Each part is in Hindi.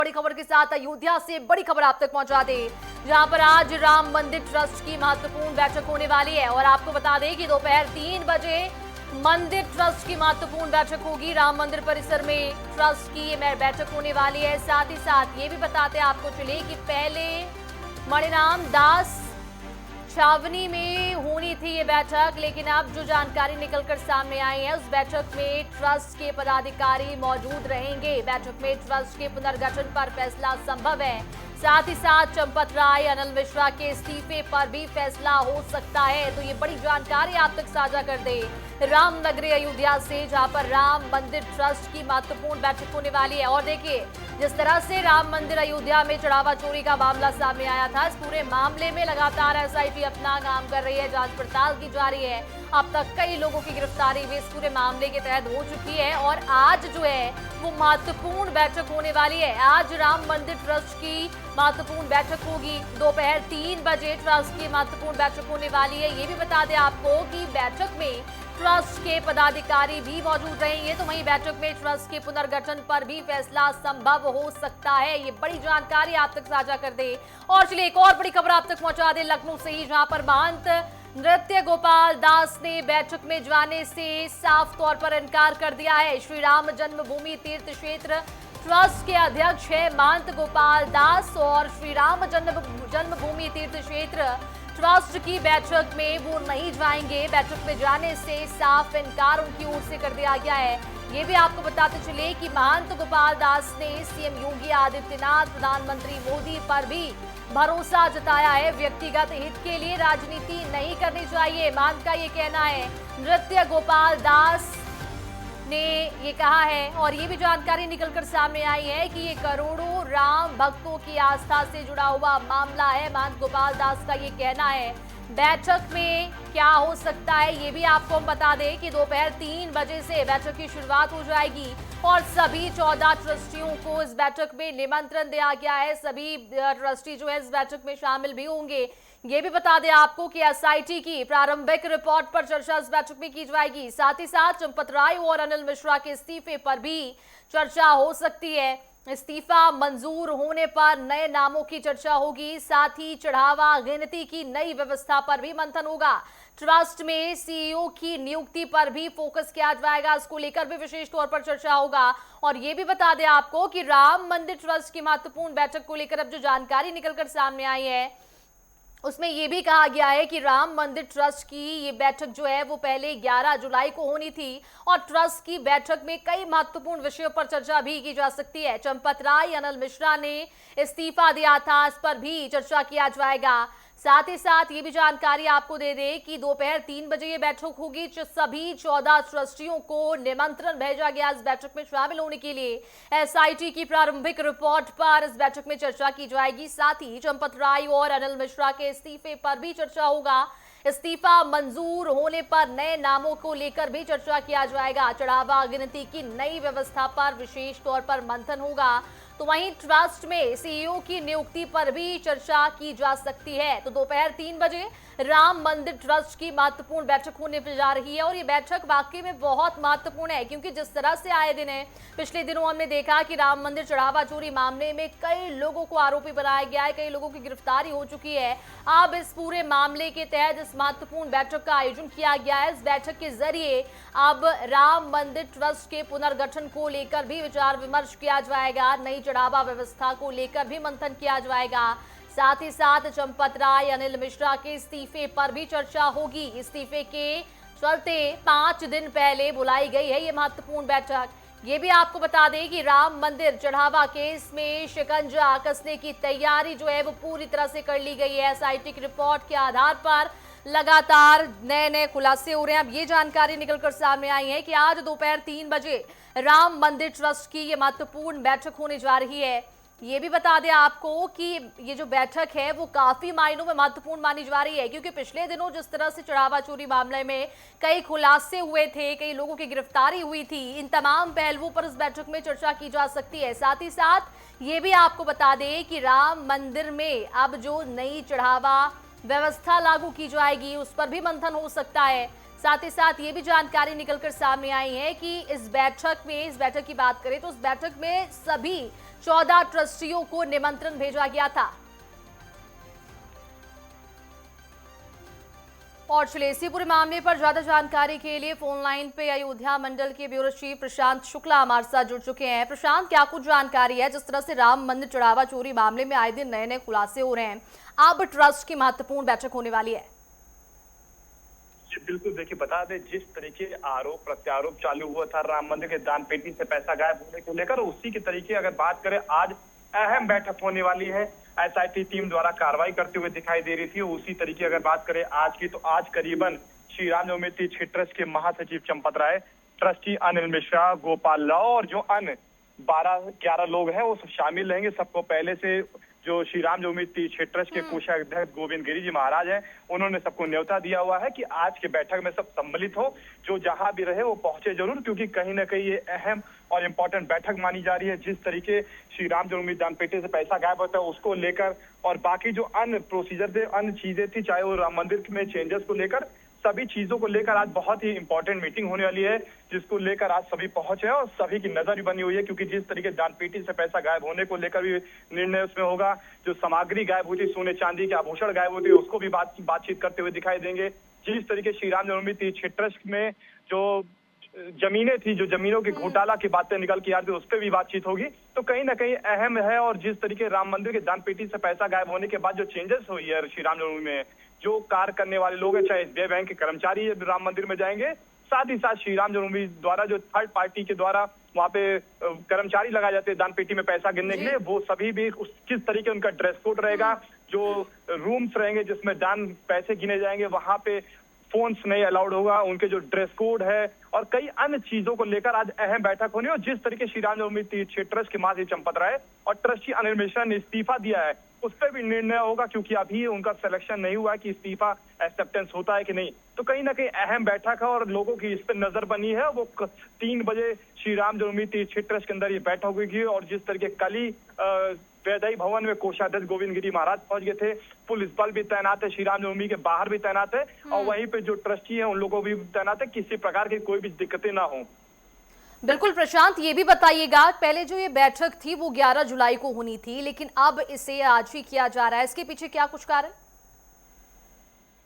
बड़ी खबर के साथ अयोध्या से बड़ी खबर आप तक पहुंचा दे, जहां पर आज राम मंदिर ट्रस्ट की महत्वपूर्ण बैठक होने वाली है। और आपको बता दें कि दोपहर 3 बजे मंदिर ट्रस्ट की महत्वपूर्ण बैठक होगी। राम मंदिर परिसर में ट्रस्ट की ये बैठक होने वाली है। साथ ही साथ ये भी बताते आपको चले कि पहले मणिराम दास छावनी में होनी थी ये बैठक, लेकिन अब जो जानकारी निकलकर सामने आई है उस बैठक में ट्रस्ट के पदाधिकारी मौजूद रहेंगे। बैठक में ट्रस्ट के पुनर्गठन पर फैसला संभव है। साथ ही साथ चंपत राय, अनिल मिश्रा के इस्तीफे पर भी फैसला हो सकता है। तो ये बड़ी जानकारी आप तक साझा कर दे राम नगरी अयोध्या से, जहां पर राम मंदिर ट्रस्ट की महत्वपूर्ण बैठक होने वाली है। और देखिए, जिस तरह से राम मंदिर अयोध्या में चढ़ावा चोरी का मामला सामने आया था, इस पूरे मामले में लगातार एसआईटी अपना काम कर रही है, जांच पड़ताल की जा रही है। अब तक कई लोगों की गिरफ्तारी भी इस पूरे मामले के तहत हो चुकी है। और आज जो है वो महत्वपूर्ण बैठक होने वाली है। आज राम मंदिर ट्रस्ट की महत्वपूर्ण बैठक होगी। दोपहर 3 बजे ट्रस्ट की महत्वपूर्ण बैठक होने वाली है। ये भी बता दें आपको कि बैठक में ट्रस्ट के पदाधिकारी भी मौजूद रहेंगे। तो वहीं बैठक में ट्रस्ट के पुनर्गठन पर भी फैसला संभव हो सकता है। ये बड़ी जानकारी आप तक साझा कर दे। और चलिए एक और बड़ी खबर आप तक पहुंचा दे लखनऊ से ही, जहां पर महंत नृत्य गोपाल दास ने बैठक में जाने से साफ तौर पर इनकार कर दिया है। श्री राम जन्मभूमि तीर्थ क्षेत्र ट्रस्ट के अध्यक्ष है महंत गोपाल दास, और श्री राम जन्मभूमि तीर्थ क्षेत्र ट्रस्ट की बैठक में वो नहीं जाएंगे। बैठक में जाने से साफ इनकार उनकी ओर से कर दिया गया है। ये भी आपको बताते चले कि महंत गोपाल दास ने सीएम योगी आदित्यनाथ, प्रधानमंत्री मोदी पर भी भरोसा जताया है। व्यक्तिगत हित के लिए राजनीति नहीं करनी चाहिए, महंत का ये कहना है। नृत्य गोपाल दास ने ये कहा है। और ये भी जानकारी निकलकर सामने आई है कि ये करोड़ों राम भक्तों की आस्था से जुड़ा हुआ मामला है। महंत गोपाल दास का ये कहना है। बैठक में क्या हो सकता है ये भी आपको हम बता दें कि दोपहर 3 बजे से बैठक की शुरुआत हो जाएगी और सभी 14 ट्रस्टियों को इस बैठक में निमंत्रण दिया गया है। सभी ट्रस्टी जो है इस बैठक में शामिल भी होंगे। ये भी बता दें आपको कि एसआईटी की प्रारंभिक रिपोर्ट पर चर्चा इस बैठक में की जाएगी। साथ ही साथ चंपत राय और अनिल मिश्रा के इस्तीफे पर भी चर्चा हो सकती है। इस्तीफा मंजूर होने पर नए नामों की चर्चा होगी। साथ ही चढ़ावा गिनती की नई व्यवस्था पर भी मंथन होगा। ट्रस्ट में सीईओ की नियुक्ति पर भी फोकस किया जाएगा, इसको लेकर भी विशेष तौर पर चर्चा होगा। और ये भी बता दें आपको कि राम मंदिर ट्रस्ट की महत्वपूर्ण बैठक को लेकर अब जो जानकारी निकलकर सामने आई है उसमें यह भी कहा गया है कि राम मंदिर ट्रस्ट की ये बैठक जो है वो पहले 11 जुलाई को होनी थी और ट्रस्ट की बैठक में कई महत्वपूर्ण विषयों पर चर्चा भी की जा सकती है। चंपत राय, अनिल मिश्रा ने इस्तीफा दिया था, इस पर भी चर्चा किया जाएगा। साथ ही साथ ये भी जानकारी आपको दे दें कि दोपहर 3 बजे ये बैठक होगी। सभी 14 ट्रस्टियों को निमंत्रण भेजा गया इस बैठक में शामिल होने के लिए। एसआईटी की प्रारंभिक रिपोर्ट पर इस बैठक में चर्चा की जाएगी। साथ ही चंपत राय और अनिल मिश्रा के इस्तीफे पर भी चर्चा होगा। इस्तीफा मंजूर होने पर नए नामों को लेकर भी चर्चा किया जाएगा। चढ़ावा गिनती की नई व्यवस्था पर विशेष तौर पर मंथन होगा। तो वहीं ट्रस्ट में सीईओ की नियुक्ति पर भी चर्चा की जा सकती है। तो दोपहर 3 बजे राम मंदिर ट्रस्ट की महत्वपूर्ण बैठक होने पर जा रही है और ये बैठक वाकई में बहुत महत्वपूर्ण है, क्योंकि जिस तरह से आए दिन है, पिछले दिनों हमने देखा कि राम मंदिर चढ़ावा चोरी मामले में कई लोगों को आरोपी बनाया गया है, कई लोगों की गिरफ्तारी हो चुकी है। अब इस पूरे मामले के तहत इस महत्वपूर्ण बैठक का आयोजन किया गया है। इस बैठक के जरिए अब राम मंदिर ट्रस्ट के पुनर्गठन को लेकर भी विचार विमर्श किया जाएगा। नई चढ़ावा व्यवस्था को लेकर भी मंथन किया जाएगा। साथ ही साथ चंपत राय, अनिल मिश्रा के इस्तीफे पर भी चर्चा होगी। इस्तीफे के चलते 5 दिन पहले बुलाई गई है ये महत्वपूर्ण बैठक। ये भी आपको बता दें कि राम मंदिर चढ़ावा केस में शिकंजा कसने की तैयारी जो है वो पूरी तरह से कर ली गई है। एसआईटी की रिपोर्ट के आधार पर लगातार नए खुलासे हो रहे हैं। अब ये जानकारी निकलकर सामने आई है कि आज दोपहर 3 बजे राम मंदिर ट्रस्ट की ये महत्वपूर्ण बैठक होने जा रही है। ये भी बता दें आपको कि ये जो बैठक है वो काफी मायनों में महत्वपूर्ण मानी जा रही है, क्योंकि पिछले दिनों जिस तरह से चढ़ावा चोरी मामले में कई खुलासे हुए थे, कई लोगों की गिरफ्तारी हुई थी, इन तमाम पहलुओं पर इस बैठक में चर्चा की जा सकती है। साथ ही साथ ये भी आपको बता दें कि राम मंदिर में अब जो नई चढ़ावा व्यवस्था लागू की जाएगी उस पर भी मंथन हो सकता है। साथ ही साथ ये भी जानकारी निकलकर सामने आई है कि इस बैठक की बात करें तो इस बैठक में सभी 14 ट्रस्टियों को निमंत्रण भेजा गया था। और चलिए इसी पूरे मामले पर ज्यादा जानकारी के लिए फोन लाइन पे अयोध्या मंडल के ब्यूरो चीफ प्रशांत शुक्ला हमारे साथ जुड़ चुके हैं। प्रशांत, क्या कुछ जानकारी है? जिस तरह से राम मंदिर चढ़ावा चोरी मामले में आए दिन नए नए खुलासे हो रहे हैं, अब ट्रस्ट की महत्वपूर्ण बैठक होने वाली है। बिल्कुल, देखिए बता दें, जिस तरीके आरोप प्रत्यारोप चालू हुआ था राम मंदिर के दान पेटी से पैसा गायब होने को लेकर, उसी के तरीके अगर बात करें, आज अहम बैठक होने वाली है। एसआईटी टीम द्वारा कार्रवाई करते हुए दिखाई दे रही थी। उसी तरीके अगर बात करें आज की, तो आज करीबन श्री राम जन्मभूमि तीर्थ ट्रस्ट के महासचिव चंपत राय, ट्रस्टी अनिल मिश्रा, गोपाल राव और जो अन्य 12-11 लोग हैं वो सब शामिल रहेंगे। सबको पहले से जो श्री राम जन्मभूमि तीर्थ ट्रस्ट के कोषाध्यक्ष गोविंद गिरी जी महाराज हैं, उन्होंने सबको न्योता दिया हुआ है कि आज के बैठक में सब सम्मिलित हो, जो जहां भी रहे वो पहुंचे जरूर, क्योंकि कहीं ना कहीं ये अहम और इम्पोर्टेंट बैठक मानी जा रही है। जिस तरीके श्री राम जन्मभूमि दान पेटी से पैसा गायब होता है उसको लेकर और बाकी जो अन्य प्रोसीजर थे, अन्य चीजें थी, चाहे वो राम मंदिर में चेंजेस को लेकर, सभी चीजों को लेकर आज बहुत ही इंपॉर्टेंट मीटिंग होने वाली है, जिसको लेकर आज सभी पहुंचे हैं और सभी की नजर भी बनी हुई है। क्योंकि जिस तरीके दान पेटी से पैसा गायब होने को लेकर भी निर्णय उसमें होगा, जो सामग्री गायब हुई थी, सोने चांदी के आभूषण गायब होते, उसको भी बातचीत करते हुए दिखाई देंगे। जिस तरीके श्री राम जन्मभूमि तीर्थ ट्रस्ट में जो जमीनें थी, जो जमीनों के घोटाला की बातें निकल के आ रही थी, उस पर भी बातचीत होगी। तो कहीं ना कहीं अहम है। और जिस तरीके राम मंदिर के दान पेटी से पैसा गायब होने के बाद जो चेंजेस हुई है श्री राम जन्मभूमि में, जो कार्य करने वाले लोग हैं, चाहे एसबीआई बैंक के कर्मचारी राम मंदिर में जाएंगे, साथ ही साथ श्री राम जन्मभूमि द्वारा जो थर्ड पार्टी के द्वारा वहाँ पे कर्मचारी लगाए जाते हैं दान पेटी में पैसा गिनने के लिए, वो सभी भी किस तरीके उनका ड्रेस कोड रहेगा, जो रूम्स रहेंगे जिसमें दान पैसे गिने जाएंगे, वहां पे फोन्स नहीं अलाउड होगा, उनके जो ड्रेस कोड है और कई अन्य चीजों को लेकर आज अहम बैठक होनी है। और जिस तरीके श्री राम जन्मभूमि तीर्थ ट्रस्ट के महासचिव चंपत राय और ट्रस्टी अनिल मिश्रा ने इस्तीफा दिया है, उस पर भी निर्णय होगा, क्योंकि अभी उनका सिलेक्शन नहीं हुआ है कि इस्तीफा एक्सेप्टेंस होता है कि नहीं। तो कहीं ना कहीं अहम बैठक है और लोगों की इस पर नजर बनी है। वो 3 बजे श्री राम जन्मभूमि तीर्थ ट्रस्ट के अंदर ये बैठक होगी। और जिस तरीके कल ही वैदाई भवन में कोषाध्यक्ष गोविंद गिरी महाराज पहुंच गए थे, पुलिस बल भी तैनात है, श्री राम जन्मभूमि के बाहर भी तैनात है और वहीं पे जो ट्रस्टी है उन लोगों भी तैनात है, किसी प्रकार की कोई भी दिक्कतें ना हो। बिल्कुल प्रशांत, ये भी बताइएगा, पहले जो ये बैठक थी वो 11 जुलाई को होनी थी, लेकिन अब इसे आज ही किया जा रहा है, इसके पीछे क्या कुछ कारण?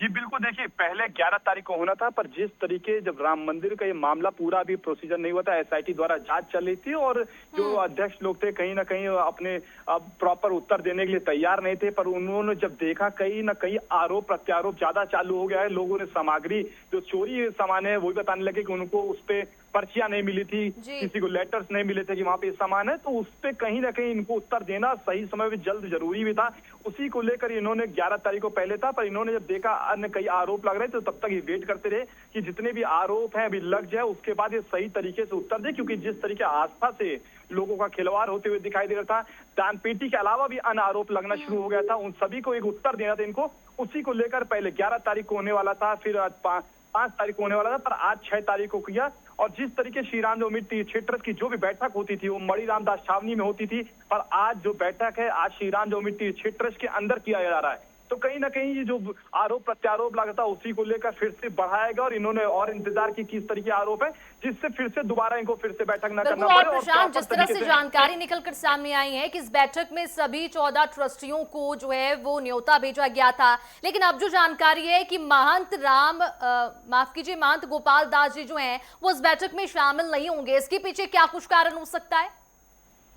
जी बिल्कुल, देखिए पहले 11 तारीख को होना था, पर जिस तरीके जब राम मंदिर का ये मामला पूरा भी प्रोसीजर नहीं हुआ था, एसआईटी द्वारा जांच चल रही थी और जो अध्यक्ष लोग थे कहीं ना कहीं अपने प्रॉपर उत्तर देने के लिए तैयार नहीं थे। पर उन्होंने जब देखा कहीं ना कहीं आरोप प्रत्यारोप ज्यादा चालू हो गया है, लोगों ने सामग्री जो चोरी सामान है वो भी बताने लगे कि उनको उस पे पर्चियां नहीं मिली थी, किसी को लेटर्स नहीं मिले थे कि वहां पे सामान है, तो उस पे कहीं ना कहीं इनको उत्तर देना सही समय में जल्द जरूरी भी था। उसी को लेकर इन्होंने 11 तारीख को पहले था, पर इन्होंने जब देखा अन्य कई आरोप लग रहे थे तो तब तक ये वेट करते रहे कि जितने भी आरोप हैं अभी लग जाए, उसके बाद ये सही तरीके से उत्तर दे। क्योंकि जिस तरीके आस्था से लोगों का खिलवाड़ होते हुए दिखाई दे रहा था, दान पेटी के अलावा भी अन्य आरोप लगना शुरू हो गया था, उन सभी को एक उत्तर देना था इनको। उसी को लेकर पहले 11 तारीख को होने वाला था, फिर 5 तारीख को होने वाला था, पर आज 6 तारीख को किया। और जिस तरीके श्री राम जन्मभूमि तीर्थ ट्रस्ट की जो भी बैठक होती थी वो मणि रामदास छावनी में होती थी, पर आज जो बैठक है आज श्री राम जन्मभूमि तीर्थ ट्रस्ट के अंदर किया जा रहा है। तो कहीं ना कहीं ये जो आरोप प्रत्यारोप लगा था उसी को लेकर फिर से बढ़ाएगा और इन्होंने और इंतजार की किस तरीके आरोप है, जिससे फिर से दोबारा इनको फिर से बैठक न करना पड़े। प्रशांत, जिस तरह से जानकारी निकलकर सामने आई है कि इस बैठक में सभी 14 ट्रस्टियों को जो है वो न्योता भेजा गया था, लेकिन अब जो जानकारी है कि महंत महंत गोपाल दास जी जो हैं वो इस बैठक में शामिल नहीं होंगे, इसके पीछे क्या कुछ कारण हो सकता है?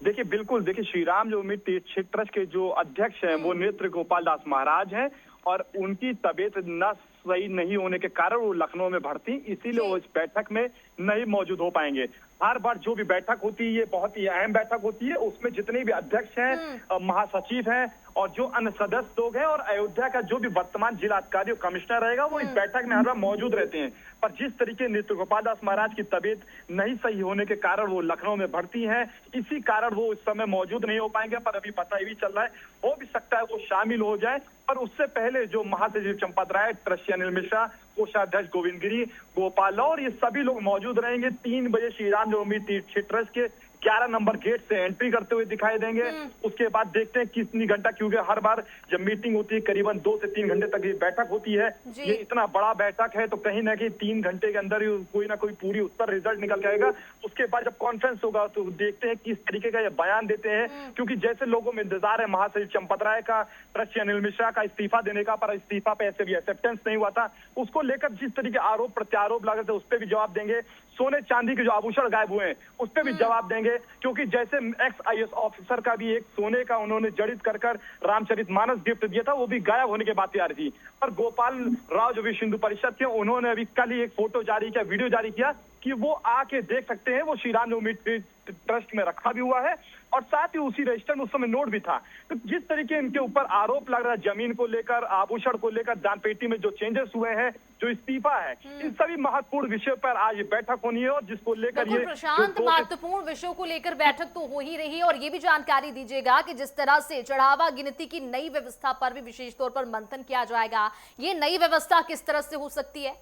देखिए बिल्कुल, देखिए श्री राम जन्मभूमि तीर्थ ट्रस्ट के जो अध्यक्ष हैं वो नेत्र गोपाल दास महाराज हैं और उनकी तबीयत न सही नहीं होने के कारण वो लखनऊ में भर्ती, इसीलिए वो इस बैठक में नहीं मौजूद हो पाएंगे। हर बार जो भी बैठक होती है ये बहुत ही अहम बैठक होती है, उसमें जितने भी अध्यक्ष हैं, महासचिव हैं और जो अन्य सदस्य लोग हैं और अयोध्या का जो भी वर्तमान जिलाधिकारी और कमिश्नर रहेगा वो इस बैठक में हर बार मौजूद रहते हैं। पर जिस तरीके नृत्य गोपाल दास महाराज की तबीयत नहीं सही होने के कारण वो लखनऊ में भर्ती हैं, इसी कारण वो इस समय मौजूद नहीं हो पाएंगे। पर अभी पता भी चल रहा है हो भी सकता है वो शामिल हो जाए, पर उससे पहले जो महासचिव चंपत राय, ट्रस्टी अनिल मिश्रा, कोषाध्यक्ष गोविंद गिरी, गोपाल और ये सभी लोग मौजूद रहेंगे। 3 बजे श्री राम जन्मभूमि तीर्थ ट्रस्ट के 11 नंबर गेट से एंट्री करते हुए दिखाई देंगे। उसके बाद देखते हैं कितनी घंटा, क्योंकि हर बार जब मीटिंग होती है करीबन 2 से 3 घंटे तक ये बैठक होती है। ये इतना बड़ा बैठक है तो कहीं ना कहीं 3 घंटे के अंदर ही कोई ना कोई पूरी उत्तर रिजल्ट निकल के आएगा। उसके बाद जब कॉन्फ्रेंस होगा तो देखते हैं किस तरीके का ये बयान देते हैं, क्योंकि जैसे लोगों में इंतजार है महासचिव चंपत राय का, ट्रस्टी अनिल मिश्रा का इस्तीफा देने का, पर इस्तीफा पे ऐसे भी एक्सेप्टेंस नहीं हुआ था। उसको लेकर जिस तरीके आरोप प्रत्यारोप लगे थे उस पर भी जवाब देंगे। सोने चांदी के जो आभूषण गायब हुए हैं उस पर भी जवाब देंगे, क्योंकि जैसे एक्स IAS ऑफिसर का भी एक सोने का उन्होंने जड़ित कर रामचरितमानस गिफ्ट दिया था, वो भी गायब होने की बात आ रही थी। पर गोपाल राव जो विश्व हिंदू परिषद के, उन्होंने अभी कल ही एक फोटो जारी किया, वीडियो जारी किया कि वो आके देख सकते हैं, वो श्री राम जन्मभूमि ट्रस्ट में रखा भी हुआ है और साथ ही उसी रजिस्टर में उस समय नोट भी था। तो जिस तरीके इनके ऊपर आरोप लग रहा है जमीन को लेकर, आभूषण को लेकर, दान पेटी में जो चेंजेस हुए हैं, जो इस्तीफा है, इन सभी महत्वपूर्ण विषयों पर आज बैठक होनी है और जिसको लेकर ये प्रशांत महत्वपूर्ण विषयों को लेकर बैठक तो हो ही रही है। और ये भी जानकारी दीजिएगा कि जिस तरह से चढ़ावा गिनती की नई व्यवस्था पर भी विशेष तौर पर मंथन किया जाएगा, ये नई व्यवस्था किस तरह से हो सकती है?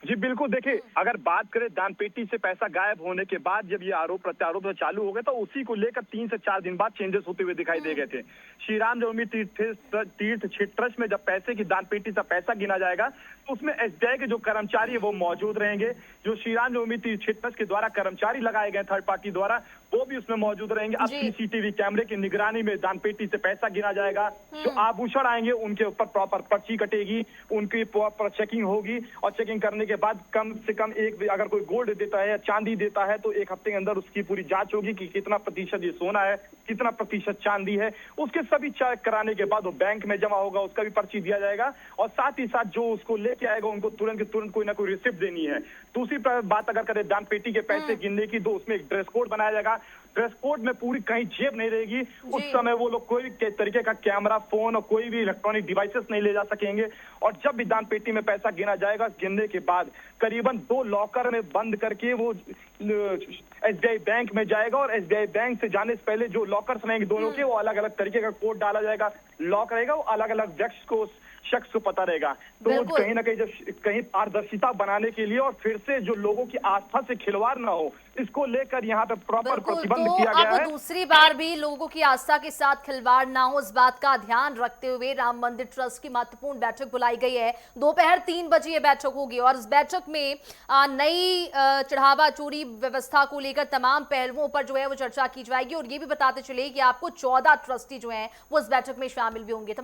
जी बिल्कुल, देखिए अगर बात करें दान पेटी से पैसा गायब होने के बाद जब ये आरोप प्रत्यारोप चालू हो गए तो उसी को लेकर 3 से 4 दिन बाद चेंजेस होते हुए दिखाई दे गए थे। श्री राम जन्मभूमि तीर्थ क्षेत्र ट्रस्ट में जब पैसे की दान पेटी से पैसा गिना जाएगा तो उसमें SBI के जो कर्मचारी है वो मौजूद रहेंगे। जो श्री राम जन्मभूमि तीर्थ क्षेत्र ट्रस्ट के द्वारा कर्मचारी लगाए गए थर्ड पार्टी द्वारा, वो भी उसमें मौजूद रहेंगे। अब CCTV कैमरे की निगरानी में दान पेटी से पैसा गिना जाएगा। जो आभूषण आएंगे उनके ऊपर प्रॉपर पर्ची कटेगी, उनकी प्रॉपर चेकिंग होगी और चेकिंग करने के बाद कम से कम एक, अगर कोई गोल्ड देता है या चांदी देता है तो 1 हफ्ते के अंदर उसकी पूरी जांच होगी कि कितना प्रतिशत ये सोना है, कितना प्रतिशत चांदी है। उसके सभी चेक कराने के बाद वो बैंक में जमा होगा, उसका भी पर्ची दिया जाएगा और साथ ही साथ जो उसको लेके आएगा उनको तुरंत के तुरंत कोई ना कोई रिसिप्ट देनी है। दूसरी बात अगर करें दान पेटी के पैसे गिनने की, तो उसमें एक ड्रेस कोड बनाया जाएगा। ड्रेस कोड में पूरी कहीं जेब नहीं रहेगी। उस समय वो लोग कोई तरीके का कैमरा, फोन और कोई भी इलेक्ट्रॉनिक डिवाइसेस नहीं ले जा सकेंगे। और जब भी दान पेटी में पैसा गिना जाएगा, गिनने के बाद करीबन 2 लॉकर में बंद करके वो SBI बैंक में जाएगा और SBI बैंक से जाने से पहले जो लॉकर्स रहेंगे दोनों के, वो अलग अलग तरीके का कोड डाला जाएगा। लॉक रहेगा वो अलग अलग शख्स को पता रहेगा। तो कहीं ना कहीं जब कहीं पारदर्शिता बनाने के लिए और फिर से जो लोगों की आस्था से खिलवाड़ ना हो, इसको लेकर यहाँ पे प्रॉपर प्रतिबंध किया गया है। दूसरी बार भी लोगों की आस्था के साथ खिलवाड़ ना हो, इस बात का ध्यान रखते हुए राम मंदिर ट्रस्ट की महत्वपूर्ण बैठक बुलाई गई है। दोपहर 3 बजे ये बैठक होगी और इस बैठक में नई चढ़ावा चोरी व्यवस्था को लेकर तमाम पहलुओं पर जो है वो चर्चा की जाएगी। और ये भी बताते चले कि आपको 14 ट्रस्टी जो है वो इस बैठक में शामिल भी होंगे।